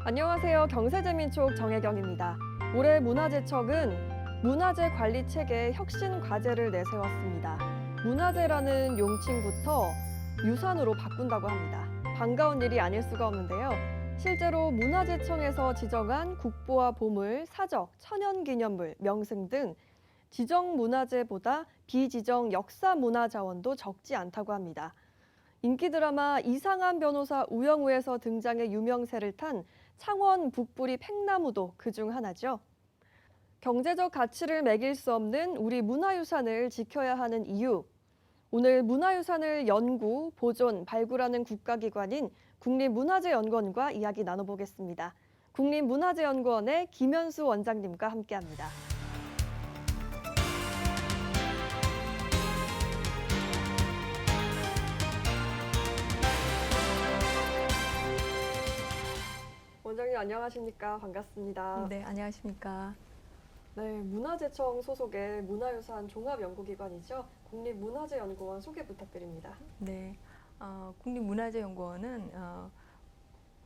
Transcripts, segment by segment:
안녕하세요. 경세재민촉 정혜경입니다. 올해 문화재청은 문화재 관리 체계 혁신 과제를 내세웠습니다. 문화재라는 용칭부터 유산으로 바꾼다고 합니다. 반가운 일이 아닐 수가 없는데요. 실제로 문화재청에서 지정한 국보와 보물, 사적, 천연기념물, 명승 등 지정 문화재보다 비지정 역사문화자원도 적지 않다고 합니다. 인기 드라마 이상한 변호사 우영우에서 등장해 유명세를 탄 창원 북부리 팽나무도 그중 하나죠. 경제적 가치를 매길 수 없는 우리 문화유산을 지켜야 하는 이유. 오늘 문화유산을 연구, 보존, 발굴하는 국가기관인 국립문화재연구원과 이야기 나눠보겠습니다. 국립문화재연구원의 김현수 원장님과 함께합니다. 원장님 안녕하십니까? 반갑습니다. 네, 안녕하십니까? 네, 문화재청 소속의 문화유산 종합연구기관이죠. 국립문화재연구원 소개 부탁드립니다. 네, 국립문화재연구원은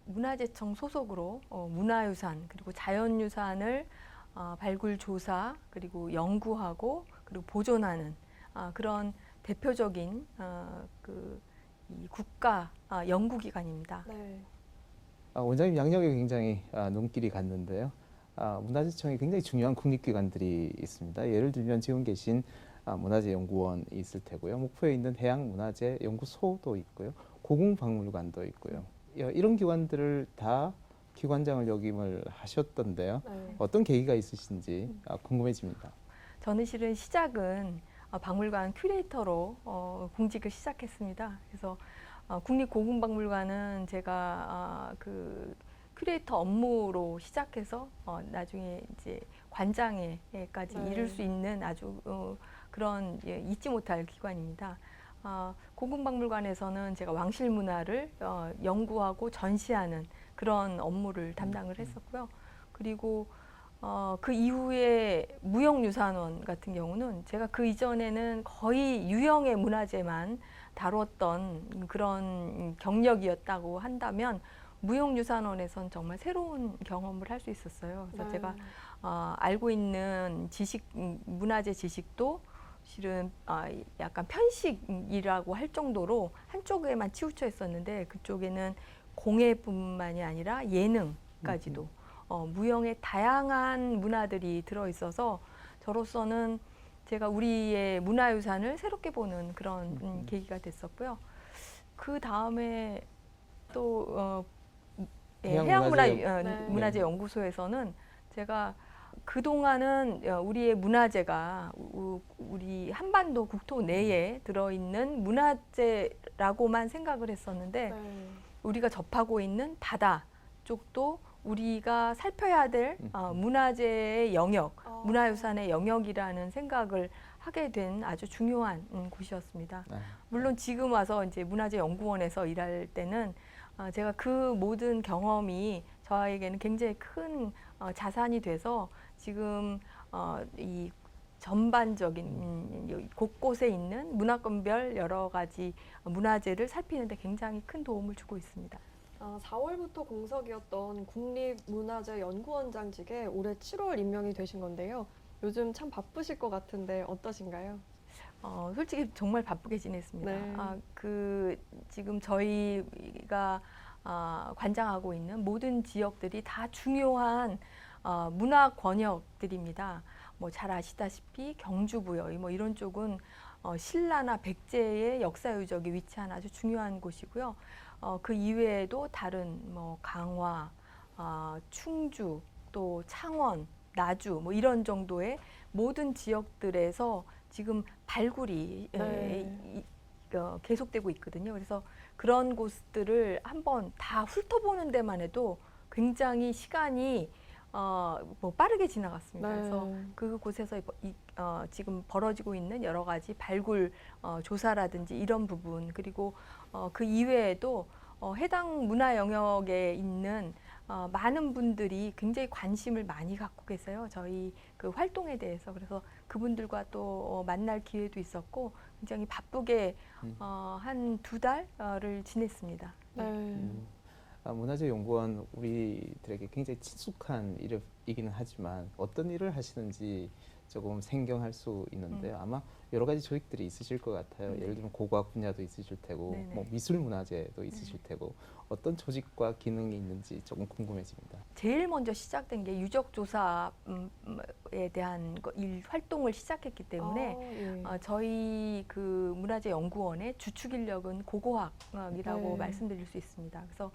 문화재청 소속으로 문화유산 그리고 자연유산을 발굴 조사 그리고 연구하고 그리고 보존하는 그런 대표적인 이 국가 연구기관입니다. 네. 원장님 양력에 굉장히 눈길이 갔는데요. 문화재청에 굉장히 중요한 국립기관들이 있습니다. 예를 들면 지금 계신 문화재연구원이 있을 테고요. 목포에 있는 해양문화재연구소도 있고요. 고궁박물관도 있고요. 이런 기관들을 다 기관장을 역임을 하셨던데요. 네. 어떤 계기가 있으신지 궁금해집니다. 저는 실은 시작은 박물관 큐레이터로 공직을 시작했습니다. 그래서 국립고궁박물관은 제가 그 큐레이터 업무로 시작해서 나중에 이제 관장에까지 이를 수 있는 아주 그런 잊지 못할 기관입니다. 고궁박물관에서는 제가 왕실 문화를 연구하고 전시하는 그런 업무를 담당을 했었고요. 그리고 그 이후에 무형유산원 같은 경우는 제가 그 이전에는 거의 유형의 문화재만 다뤘던 그런 경력이었다고 한다면 무형유산원에선 정말 새로운 경험을 할 수 있었어요. 그래서 네. 제가 알고 있는 지식, 문화재 지식도 실은 약간 편식이라고 할 정도로 한쪽에만 치우쳐 있었는데 그쪽에는 공예뿐만이 아니라 예능까지도 무형의 다양한 문화들이 들어있어서 저로서는 제가 우리의 문화유산을 새롭게 보는 그런 계기가 됐었고요. 그 다음에 또 해양문화재연구소에서는 제가 그동안은 우리의 문화재가 우리 한반도 국토 내에 들어있는 문화재라고만 생각을 했었는데 네. 우리가 접하고 있는 바다 쪽도 우리가 살펴야 될 문화재의 영역, 문화유산의 영역이라는 생각을 하게 된 아주 중요한 곳이었습니다. 물론 지금 와서 이제 문화재연구원에서 일할 때는 제가 그 모든 경험이 저에게는 굉장히 큰 자산이 돼서 지금 이 전반적인 곳곳에 있는 문화권별 여러 가지 문화재를 살피는 데 굉장히 큰 도움을 주고 있습니다. 4월부터 공석이었던 국립문화재연구원장직에 올해 7월 임명이 되신 건데요. 요즘 참 바쁘실 것 같은데 어떠신가요? 솔직히 정말 바쁘게 지냈습니다. 네. 지금 저희가 관장하고 있는 모든 지역들이 다 중요한 문화 권역들입니다. 뭐 잘 아시다시피 경주부여 뭐 이런 쪽은 신라나 백제의 역사 유적이 위치한 아주 중요한 곳이고요. 그 이외에도 다른 뭐 강화, 충주, 또 창원, 나주 뭐 이런 정도의 모든 지역들에서 지금 발굴이 계속되고 있거든요. 그래서 그런 곳들을 한번 다 훑어보는 데만 해도 굉장히 시간이 빠르게 지나갔습니다. 네. 그래서 그곳에서 지금 벌어지고 있는 여러 가지 발굴 조사라든지 이런 부분 그리고 그 이외에도 해당 문화 영역에 있는 많은 분들이 굉장히 관심을 많이 갖고 계세요. 저희 그 활동에 대해서. 그래서 그분들과 또 만날 기회도 있었고 굉장히 바쁘게 음. 한 2달을 지냈습니다. 네. 문화재연구원 우리들에게 굉장히 친숙한 이름이기는 하지만 어떤 일을 하시는지 조금 생경할 수 있는데요. 아마 여러 가지 조직들이 있으실 것 같아요. 예를 들면 고고학 분야도 있으실 테고, 네네. 뭐 미술문화재도 있으실 테고, 어떤 조직과 기능이 있는지 조금 궁금해집니다. 제일 먼저 시작된 게 유적조사에 대한 일 활동을 시작했기 때문에 예. 저희 그 문화재연구원의 주축 인력은 고고학이라고 네. 말씀드릴 수 있습니다. 그래서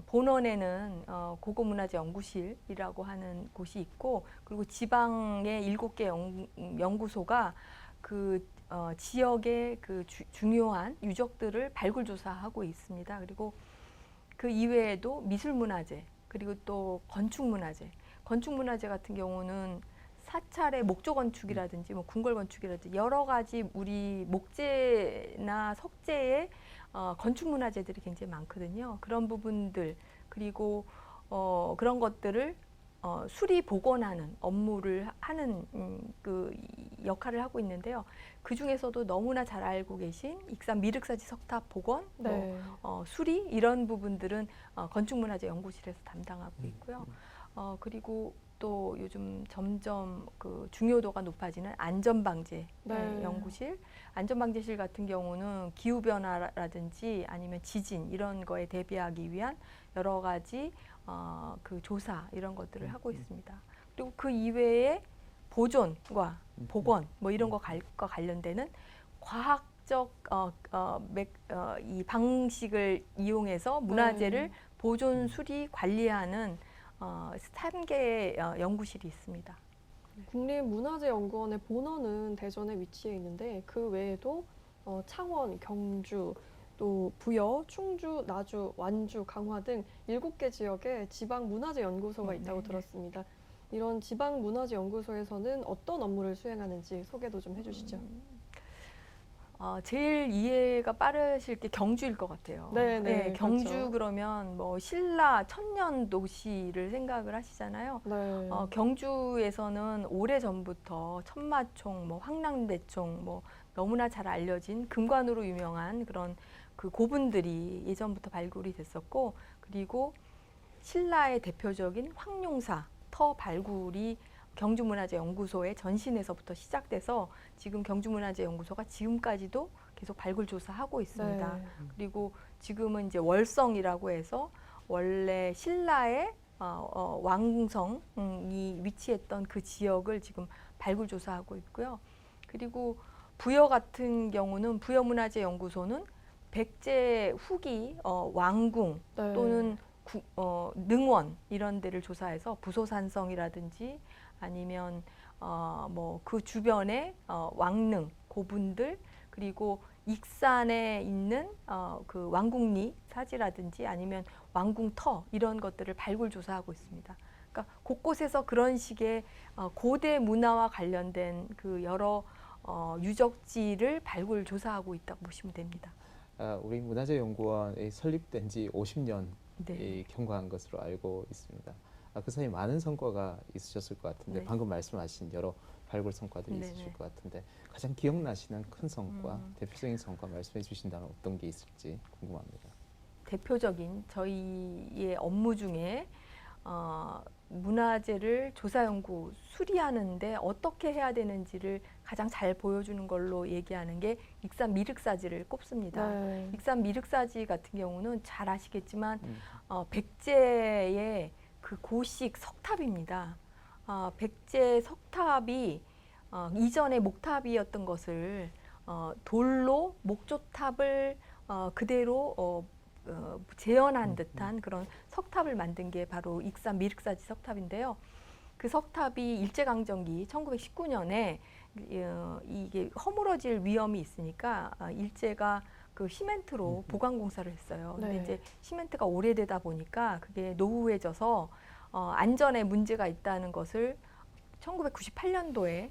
본원에는 고고문화재연구실이라고 하는 곳이 있고, 그리고 지방의 7개 연구소가 그 지역의 그 중요한 유적들을 발굴조사하고 있습니다. 그리고 그 이외에도 미술문화재, 그리고 또 건축문화재 같은 경우는 사찰의 목조 건축이라든지 뭐 궁궐 건축이라든지 여러 가지 우리 목재나 석재의 건축 문화재들이 굉장히 많거든요. 그런 부분들, 그리고 그런 것들을 수리 복원하는 업무를 하는 그 역할을 하고 있는데요. 그 중에서도 너무나 잘 알고 계신 익산 미륵사지 석탑 복원, 네. 수리 이런 부분들은 건축문화재연구실에서 담당하고 있고요. 그리고 또 요즘 점점 그 중요도가 높아지는 안전방재 네. 연구실, 안전방재실 같은 경우는 기후 변화라든지 아니면 지진 이런 거에 대비하기 위한 여러 가지 그 조사 이런 것들을 하고 있습니다. 그리고 그 이외에 보존과 복원 뭐 이런 것과 관련되는 과학적 이 방식을 이용해서 문화재를 보존, 수리, 관리하는 3개의 연구실이 있습니다. 국립문화재연구원의 본원은 대전에 위치해 있는데 그 외에도 창원, 경주, 또 부여, 충주, 나주, 완주, 강화 등 7개 지역에 지방문화재연구소가 있다고 들었습니다. 이런 지방문화재연구소에서는 어떤 업무를 수행하는지 소개도 좀 해주시죠. 제일 이해가 빠르실 게 경주일 것 같아요. 네, 경주 그렇죠. 그러면 뭐 신라 천년 도시를 생각을 하시잖아요. 네. 경주에서는 오래 전부터 천마총, 뭐 황랑대총, 뭐 너무나 잘 알려진 금관으로 유명한 그런 그 고분들이 예전부터 발굴이 됐었고, 그리고 신라의 대표적인 황룡사 터 발굴이 경주문화재연구소의 전신에서부터 시작돼서 지금 경주문화재연구소가 지금까지도 계속 발굴 조사하고 있습니다. 네. 그리고 지금은 이제 월성이라고 해서 원래 신라의 왕성이 위치했던 그 지역을 지금 발굴 조사하고 있고요. 그리고 부여 같은 경우는 부여문화재연구소는 백제 후기 왕궁 네. 또는 능원 이런 데를 조사해서 부소산성이라든지 아니면 뭐 그 주변의 왕릉, 고분들, 그리고 익산에 있는 그 왕궁리 사지라든지 아니면 왕궁터 이런 것들을 발굴 조사하고 있습니다. 그러니까 곳곳에서 그런 식의 고대 문화와 관련된 그 여러 유적지를 발굴 조사하고 있다고 보시면 됩니다. 우리 문화재연구원이 설립된 지 50년 네. 경과한 것으로 알고 있습니다. 그 사이 많은 성과가 있으셨을 것 같은데 네. 방금 말씀하신 여러 발굴 성과들이 네네. 있으실 것 같은데 가장 기억나시는 큰 성과, 대표적인 성과 말씀해 주신다면 어떤 게 있을지 궁금합니다. 대표적인 저희의 업무 중에 문화재를 조사 연구 수리하는데 어떻게 해야 되는지를 가장 잘 보여주는 걸로 얘기하는 게 익산 미륵사지를 꼽습니다. 네. 익산 미륵사지 같은 경우는 잘 아시겠지만 백제의 그 고식 석탑입니다. 백제 석탑이 이전에 목탑이었던 것을 돌로 목조탑을 그대로 재현한 듯한 그런 석탑을 만든 게 바로 익산 미륵사지 석탑인데요. 그 석탑이 일제강점기 1919년에 이게 허물어질 위험이 있으니까 일제가 그 시멘트로 보강 공사를 했어요. 근데 네. 이제 시멘트가 오래되다 보니까 그게 노후해져서 안전에 문제가 있다는 것을 1998년도에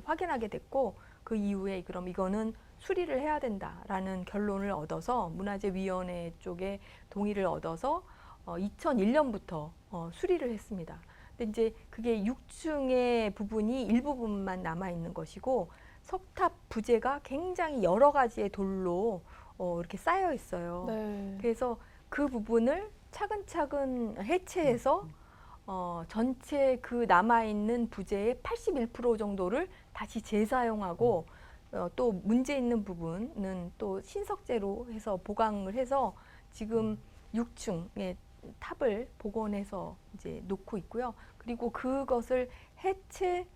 확인하게 됐고, 그 이후에 그럼 이거는 수리를 해야 된다라는 결론을 얻어서 문화재위원회 쪽에 동의를 얻어서 2001년부터 수리를 했습니다. 근데 이제 그게 6층의 부분이 일부분만 남아 있는 것이고 석탑 부재가 굉장히 여러 가지의 돌로 이렇게 쌓여 있어요. 네. 그래서 그 부분을 차근차근 해체해서 전체 그 남아있는 부재의 81% 정도를 다시 재사용하고 또 문제 있는 부분은 또 신석재로 해서 보강을 해서 지금 6층의 탑을 복원해서 이제 놓고 있고요. 그리고 그것을 해체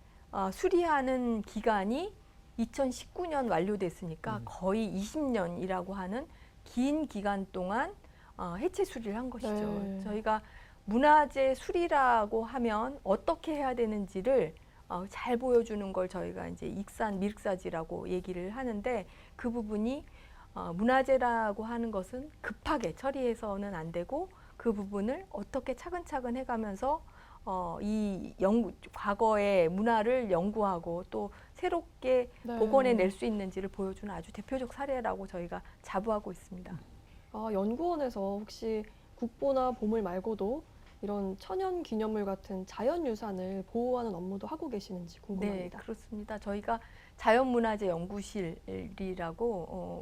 수리하는 기간이 2019년 완료됐으니까 거의 20년이라고 하는 긴 기간 동안 해체 수리를 한 것이죠. 네. 저희가 문화재 수리라고 하면 어떻게 해야 되는지를 잘 보여주는 걸 저희가 이제 익산 미륵사지라고 얘기를 하는데 그 부분이 문화재라고 하는 것은 급하게 처리해서는 안 되고 그 부분을 어떻게 차근차근 해가면서 과거의 문화를 연구하고 또 새롭게 네. 복원해낼 수 있는지를 보여주는 아주 대표적 사례라고 저희가 자부하고 있습니다. 연구원에서 혹시 국보나 보물 말고도 이런 천연 기념물 같은 자연유산을 보호하는 업무도 하고 계시는지 네, 궁금합니다. 그렇습니다. 저희가 자연문화재 연구실이라고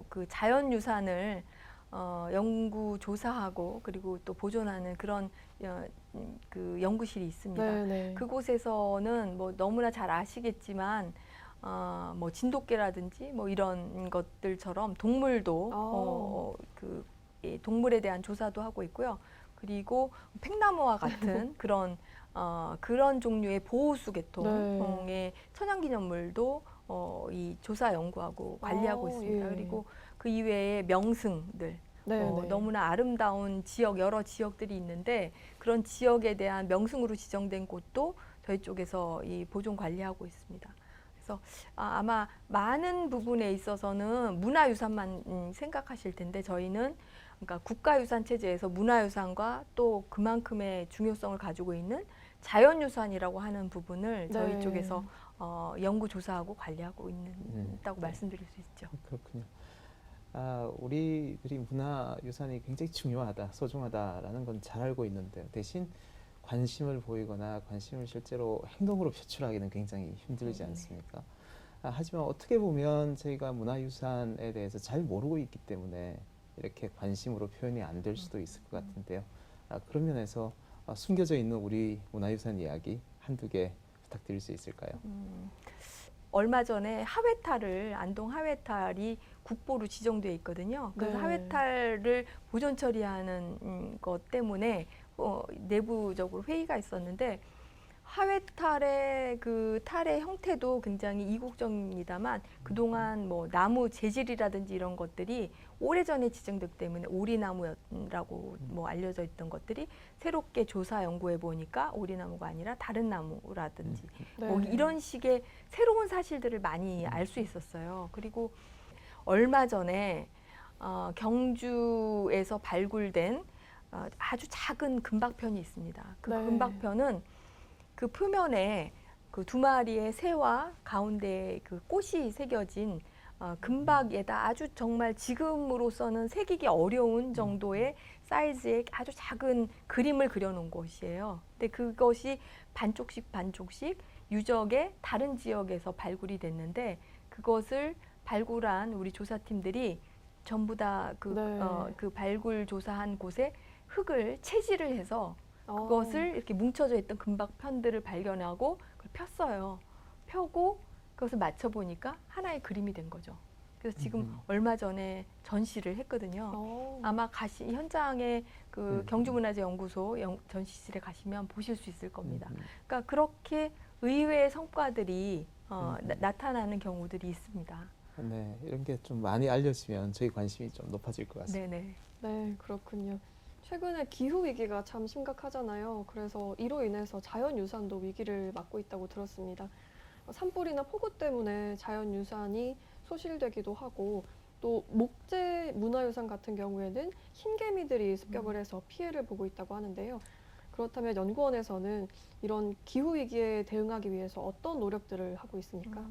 그 자연유산을 연구 조사하고 그리고 또 보존하는 그런 그 연구실이 있습니다. 네, 네. 그곳에서는 뭐 너무나 잘 아시겠지만 뭐 진돗개라든지 뭐 이런 것들처럼 동물도 동물에 대한 조사도 하고 있고요. 그리고 팽나무와 같은 그런 종류의 보호수 계통의 네. 천연기념물도 이 조사 연구하고 관리하고 있습니다. 예. 그리고 그 이외에 명승들 네, 네. 너무나 아름다운 지역 여러 지역들이 있는데 그런 지역에 대한 명승으로 지정된 곳도 저희 쪽에서 이 보존 관리하고 있습니다. 그래서 아마 많은 부분에 있어서는 문화유산만 생각하실 텐데 저희는 그러니까 국가유산 체제에서 문화유산과 또 그만큼의 중요성을 가지고 있는 자연유산이라고 하는 부분을 저희 네. 쪽에서 연구 조사하고 관리하고 있다고 말씀드릴 수 있죠. 그렇군요. 우리들이 문화유산이 굉장히 중요하다, 소중하다라는 건 잘 알고 있는데요. 대신 관심을 보이거나 관심을 실제로 행동으로 표출하기는 굉장히 힘들지 않습니까? 하지만 어떻게 보면 저희가 문화유산에 대해서 잘 모르고 있기 때문에 이렇게 관심으로 표현이 안 될 수도 있을 것 같은데요. 그런 면에서 숨겨져 있는 우리 문화유산 이야기 한두 개 부탁드릴 수 있을까요? 얼마 전에 안동 하회탈이 국보로 지정되어 있거든요. 그래서 네. 하회탈을 보존 처리하는 것 때문에 내부적으로 회의가 있었는데 하회탈의 그 탈의 형태도 굉장히 이국적입니다만 그동안 뭐 나무 재질이라든지 이런 것들이 오래전에 지정됐기 때문에 오리나무라고 뭐 알려져 있던 것들이 새롭게 조사 연구해 보니까 오리나무가 아니라 다른 나무라든지 네. 뭐 이런 식의 새로운 사실들을 많이 알 수 있었어요. 그리고 얼마 전에 경주에서 발굴된 아주 작은 금박편이 있습니다. 그 네. 금박편은 그 표면에 그 두 마리의 새와 가운데 그 꽃이 새겨진 금박에다 아주 정말 지금으로서는 새기기 어려운 정도의 사이즈의 아주 작은 그림을 그려놓은 곳이에요. 근데 그것이 반쪽씩 유적의 다른 지역에서 발굴이 됐는데 그것을 발굴한 우리 조사팀들이 전부 다 그 발굴 조사한 곳에 흙을 채질을 해서 그것을 이렇게 뭉쳐져 있던 금박 편들을 발견하고 그걸 폈어요. 펴고 그것을 맞춰보니까 하나의 그림이 된 거죠. 그래서 지금 얼마 전에 전시를 했거든요. 아마 현장에 그 경주문화재연구소 전시실에 가시면 보실 수 있을 겁니다. 그러니까 그렇게 의외의 성과들이 나타나는 경우들이 있습니다. 네, 이런 게 좀 많이 알려지면 저희 관심이 좀 높아질 것 같습니다. 네네. 네, 그렇군요. 최근에 기후 위기가 참 심각하잖아요. 그래서 이로 인해서 자연유산도 위기를 맞고 있다고 들었습니다. 산불이나 폭우 때문에 자연유산이 소실되기도 하고 또 목재 문화유산 같은 경우에는 흰개미들이 습격을 해서 피해를 보고 있다고 하는데요. 그렇다면 연구원에서는 이런 기후 위기에 대응하기 위해서 어떤 노력들을 하고 있습니까?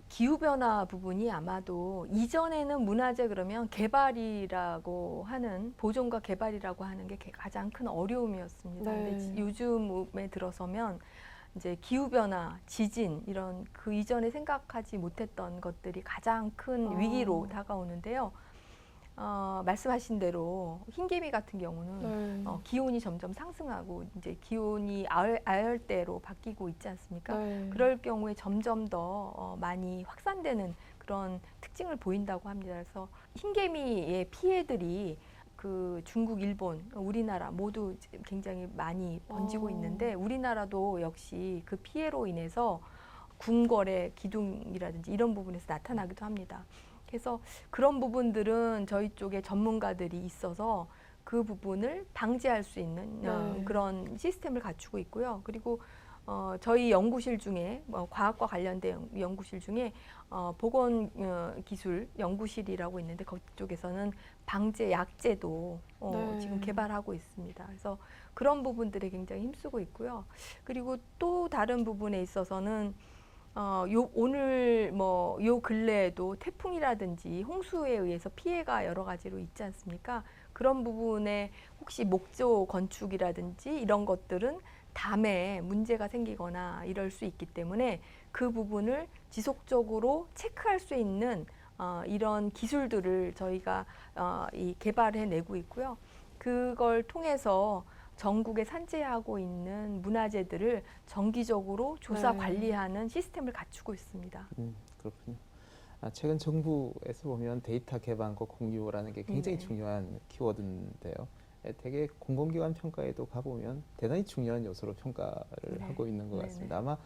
기후변화 부분이 아마도 이전에는 문화재 그러면 개발이라고 하는 보존과 개발이라고 하는 게 가장 큰 어려움이었습니다. 네. 근데 요즘에 들어서면 이제 기후 변화, 지진 이런 그 이전에 생각하지 못했던 것들이 가장 큰 위기로 다가오는데요. 말씀하신 대로 흰개미 같은 경우는 네. 기온이 점점 상승하고 이제 기온이 아열대로 바뀌고 있지 않습니까? 네. 그럴 경우에 점점 더 많이 확산되는 그런 특징을 보인다고 합니다. 그래서 흰개미의 피해들이 그 중국, 일본, 우리나라 모두 굉장히 많이 번지고 있는데 우리나라도 역시 그 피해로 인해서 궁궐의 기둥이라든지 이런 부분에서 나타나기도 합니다. 그래서 그런 부분들은 저희 쪽에 전문가들이 있어서 그 부분을 방지할 수 있는 네. 그런 시스템을 갖추고 있고요. 그리고 저희 연구실 중에 과학과 관련된 연구실 중에 보건기술 연구실이라고 있는데 그쪽에서는 방제 약제도 네. 지금 개발하고 있습니다. 그래서 그런 부분들에 굉장히 힘쓰고 있고요. 그리고 또 다른 부분에 있어서는 오늘 요 근래에도 태풍이라든지 홍수에 의해서 피해가 여러 가지로 있지 않습니까? 그런 부분에 혹시 목조 건축이라든지 이런 것들은 담에 문제가 생기거나 이럴 수 있기 때문에 그 부분을 지속적으로 체크할 수 있는 이런 기술들을 저희가 개발해내고 있고요. 그걸 통해서 전국에 산재하고 있는 문화재들을 정기적으로 조사 네. 관리하는 시스템을 갖추고 있습니다. 그렇군요. 최근 정부에서 보면 데이터 개방과 공유라는 게 굉장히 네. 중요한 키워드인데요. 되게 공공기관 평가에도 가보면 대단히 중요한 요소로 평가를 네. 하고 있는 것 네네. 같습니다. 아마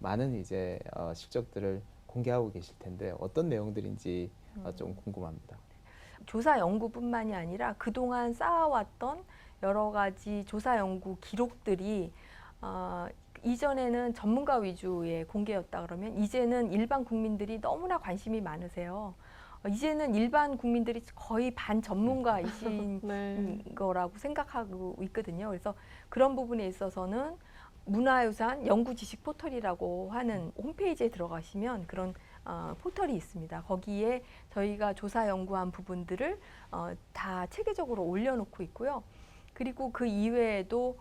많은 이제 실적들을 공개하고 계실 텐데 어떤 내용들인지 좀 궁금합니다. 조사 연구뿐만이 아니라 그동안 쌓아왔던 여러 가지 조사 연구 기록들이 이전에는 전문가 위주의 공개였다 그러면 이제는 일반 국민들이 너무나 관심이 많으세요. 이제는 일반 국민들이 거의 반전문가이신 네. 거라고 생각하고 있거든요. 그래서 그런 부분에 있어서는 문화유산 연구지식 포털이라고 하는 홈페이지에 들어가시면 그런 포털이 있습니다. 거기에 저희가 조사 연구한 부분들을 다 체계적으로 올려놓고 있고요. 그리고 그 이외에도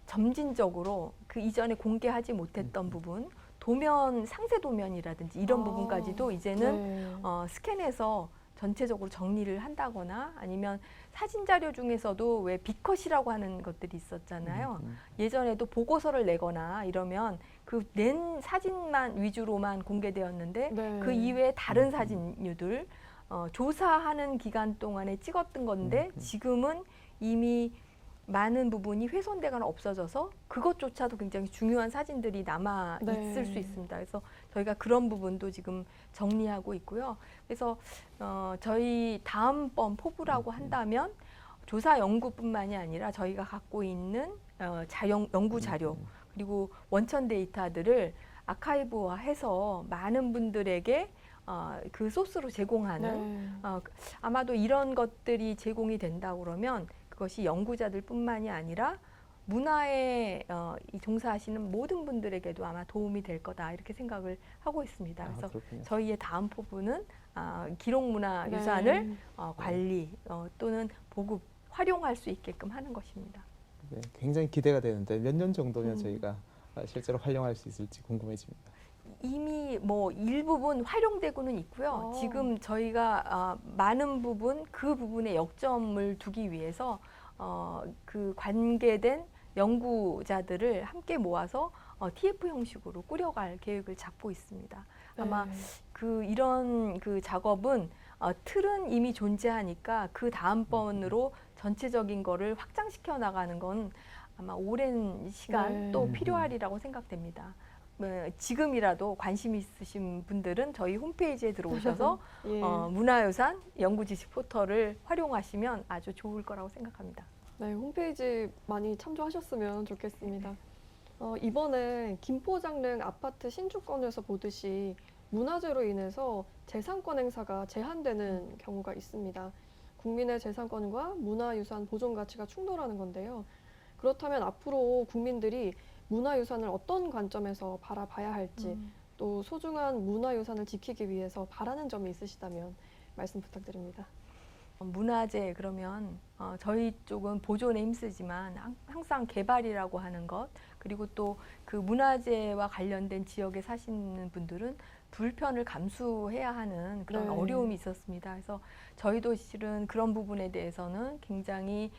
점진적으로 그 이전에 공개하지 못했던 부분, 도면, 상세 도면이라든지 이런 부분까지도 이제는 네. 스캔해서 전체적으로 정리를 한다거나 아니면 사진 자료 중에서도 왜 빅컷이라고 하는 것들이 있었잖아요. 예전에도 보고서를 내거나 이러면 그 낸 사진만 위주로만 공개되었는데 네. 그 이외에 다른 사진류들 조사하는 기간 동안에 찍었던 건데 지금은 이미 많은 부분이 훼손되거나 없어져서 그것조차도 굉장히 중요한 사진들이 남아 네. 있을 수 있습니다. 그래서 저희가 그런 부분도 지금 정리하고 있고요. 그래서 저희 다음번 포부라고 한다면 조사 연구뿐만이 아니라 저희가 갖고 있는 연구 자료 그리고 원천 데이터들을 아카이브화해서 많은 분들에게 그 소스로 제공하는 네. 아마도 이런 것들이 제공이 된다 그러면 그것이 연구자들뿐만이 아니라 문화에 종사하시는 모든 분들에게도 아마 도움이 될 거다 이렇게 생각을 하고 있습니다. 그래서 그렇군요. 저희의 다음 포부는 기록문화유산을 네. 관리 또는 보급, 활용할 수 있게끔 하는 것입니다. 네, 굉장히 기대가 되는데 몇 년 정도면 음. 저희가 실제로 활용할 수 있을지 궁금해집니다. 이미 뭐 일부분 활용되고는 있고요. 지금 저희가 많은 부분 그 부분에 역점을 두기 위해서 그 관계된 연구자들을 함께 모아서 TF 형식으로 꾸려갈 계획을 잡고 있습니다. 아마 이런 그 작업은 틀은 이미 존재하니까 그 다음번으로 전체적인 거를 확장시켜 나가는 건 아마 오랜 시간 네. 또 필요하리라고 생각됩니다. 지금이라도 관심 있으신 분들은 저희 홈페이지에 들어오셔서 예. 문화유산 연구지식 포털을 활용하시면 아주 좋을 거라고 생각합니다. 네, 홈페이지 많이 참조하셨으면 좋겠습니다. 이번에 김포장릉 아파트 신축건에서 보듯이 문화재로 인해서 재산권 행사가 제한되는 경우가 있습니다. 국민의 재산권과 문화유산 보존 가치가 충돌하는 건데요. 그렇다면 앞으로 국민들이 문화유산을 어떤 관점에서 바라봐야 할지 또 소중한 문화유산을 지키기 위해서 바라는 점이 있으시다면 말씀 부탁드립니다. 문화재 그러면 저희 쪽은 보존에 힘쓰지만 항상 개발이라고 하는 것, 그리고 또 그 문화재와 관련된 지역에 사시는 분들은 불편을 감수해야 하는 그런 네. 어려움이 있었습니다. 그래서 저희도 실은 그런 부분에 대해서는 굉장히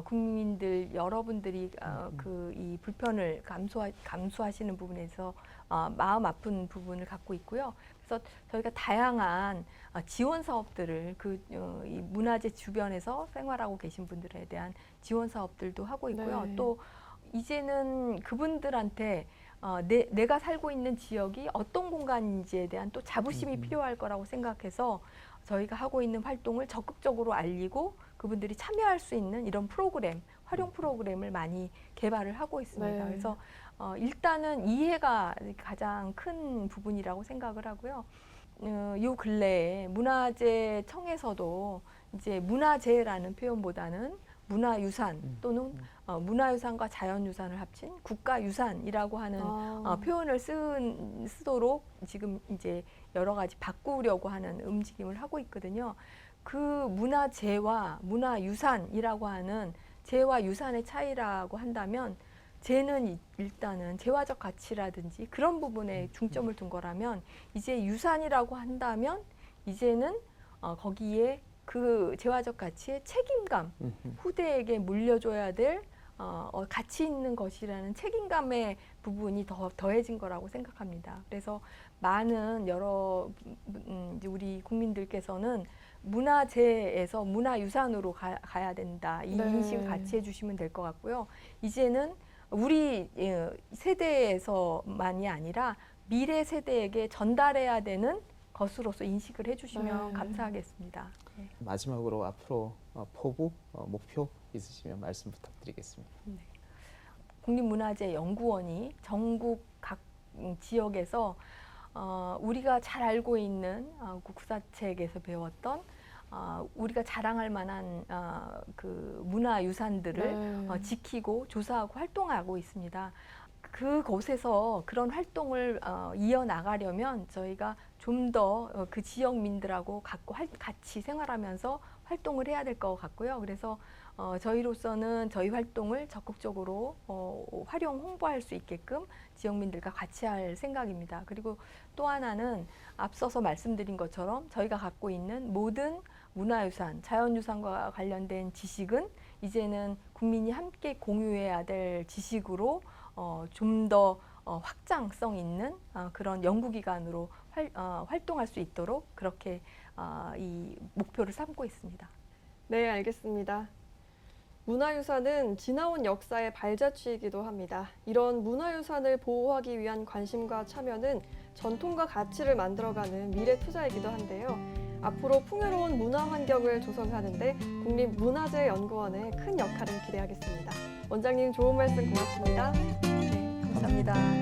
국민들 여러분들이 그 이 불편을 감수하시는 부분에서 마음 아픈 부분을 갖고 있고요. 그래서 저희가 다양한 지원 사업들을 이 문화재 주변에서 생활하고 계신 분들에 대한 지원 사업들도 하고 있고요. 네. 또 이제는 그분들한테 내가 살고 있는 지역이 어떤 공간인지에 대한 또 자부심이 필요할 거라고 생각해서 저희가 하고 있는 활동을 적극적으로 알리고 그분들이 참여할 수 있는 이런 프로그램, 활용 프로그램을 많이 개발을 하고 있습니다. 네. 그래서 일단은 이해가 가장 큰 부분이라고 생각을 하고요. 요 근래에 문화재청에서도 이제 문화재라는 표현보다는 문화유산 또는 문화유산과 자연유산을 합친 국가유산이라고 하는 표현을 쓰도록 지금 이제 여러 가지 바꾸려고 하는 움직임을 하고 있거든요. 그 문화재와 문화유산이라고 하는 재와 유산의 차이라고 한다면 재는 일단은 재화적 가치라든지 그런 부분에 중점을 둔 거라면 이제 유산이라고 한다면 이제는 거기에 그 재화적 가치의 책임감, 후대에게 물려줘야 될 가치 있는 것이라는 책임감의 부분이 더해진 거라고 생각합니다. 그래서 많은 이제 우리 국민들께서는 문화재에서 문화유산으로 가야 된다. 이 네. 인식을 같이 해주시면 될 것 같고요. 이제는 우리 세대에서만이 아니라 미래 세대에게 전달해야 되는 것으로서 인식을 해주시면 네. 감사하겠습니다. 네. 마지막으로 앞으로 포부, 목표 있으시면 말씀 부탁드리겠습니다. 국립문화재연구원이 전국 각 지역에서 우리가 잘 알고 있는 국사책에서 배웠던 우리가 자랑할 만한 그 문화유산들을 네. 지키고 조사하고 활동하고 있습니다. 그곳에서 그런 활동을 이어나가려면 저희가 좀 더 그 지역민들하고 같이 생활하면서 활동을 해야 될 것 같고요. 그래서 저희로서는 저희 활동을 적극적으로 활용 홍보할 수 있게끔 지역민들과 같이 할 생각입니다. 그리고 또 하나는 앞서서 말씀드린 것처럼 저희가 갖고 있는 모든 문화유산, 자연유산과 관련된 지식은 이제는 국민이 함께 공유해야 될 지식으로 좀 더 확장성 있는 그런 연구기관으로 활동할 수 있도록 그렇게 이 목표를 삼고 있습니다. 네, 알겠습니다. 문화유산은 지나온 역사의 발자취이기도 합니다. 이런 문화유산을 보호하기 위한 관심과 참여는 전통과 가치를 만들어가는 미래 투자이기도 한데요. 앞으로 풍요로운 문화 환경을 조성하는 데 국립문화재연구원의 큰 역할을 기대하겠습니다. 원장님 좋은 말씀 고맙습니다. 네, 감사합니다.